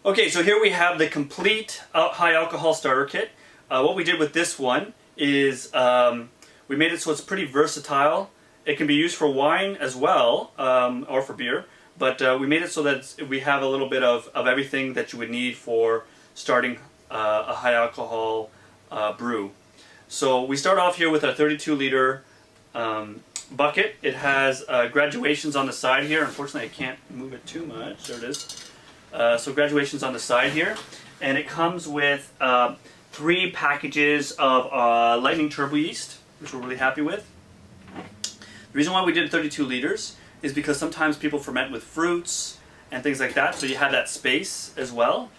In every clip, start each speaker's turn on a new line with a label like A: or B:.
A: Okay, so here we have the complete high alcohol starter kit. What we did with this one is we made it so it's pretty versatile. It can be used for wine as well, or for beer, but we made it so that we have a little bit of everything that you would need for starting a high alcohol brew. So we start off here with our 32-liter bucket. It has graduations on the side here. Unfortunately, I can't move it too much. There it is. So graduations on the side here, and it comes with 3 packages of lightning turbo yeast, which we're really happy with. The reason why we did 32 liters is because sometimes people ferment with fruits and things like that, so you have that space as well.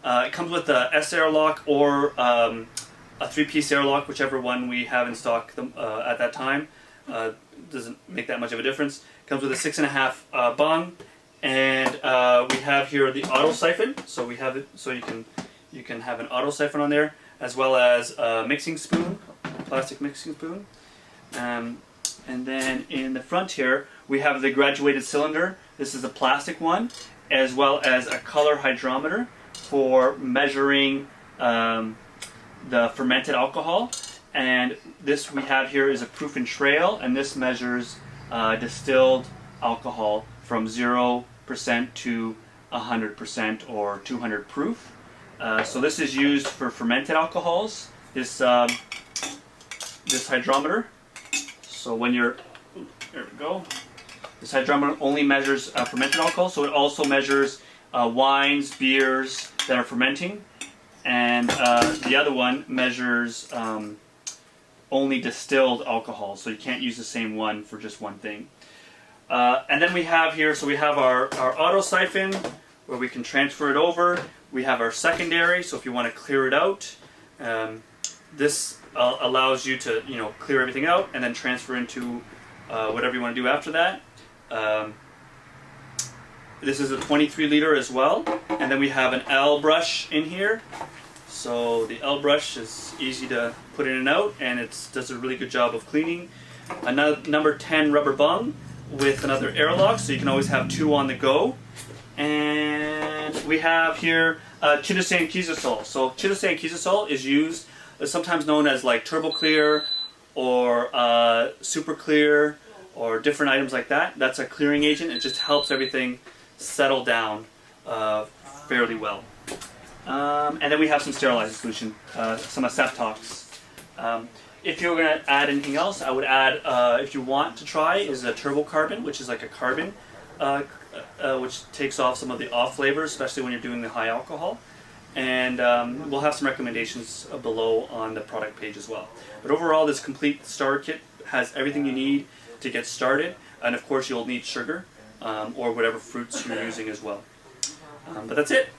A: It comes with a S airlock or a 3-piece airlock, whichever one we have in stock at that time. Doesn't make that much of a difference. It comes with a 6.5 bung, and we have here the auto siphon. So we have it so you can have an auto siphon on there, as well as a mixing spoon, a plastic mixing spoon. And then in the front here, we have the graduated cylinder. This is a plastic one, as well as a color hydrometer for measuring the fermented alcohol. And this we have here is a proof and trail, and this measures distilled alcohol from 0% to 100% or 200 proof. So this is used for fermented alcohols, this hydrometer. So when you're, there we go, this hydrometer only measures fermented alcohol, so it also measures wines, beers that are fermenting, and the other one measures only distilled alcohol, so you can't use the same one for just one thing. And then we have here, so we have our auto siphon where we can transfer it over. We have our secondary, so if you want to clear it out, this allows you to clear everything out and then transfer into whatever you want to do after that. This is a 23-liter as well, and then we have an L brush in here. So the L brush is easy to put in and out, and it does a really good job of cleaning. Another number 10 rubber bung with another airlock, so you can always have 2 on the go. And we have here chitosan kizosol. So chitosan kizosol is used, sometimes known as like turbo clear or super clear or different items like that. That's a clearing agent. It just helps everything settle down fairly well. And then we have some sterilizing solution, some Aseptox. If you're going to add anything else, I would add, if you want to try, is a turbocarbon, which is like a carbon, which takes off some of the off flavors, especially when you're doing the high alcohol. And we'll have some recommendations below on the product page as well. But overall, this complete starter kit has everything you need to get started. And of course, you'll need sugar or whatever fruits you're using as well. But that's it.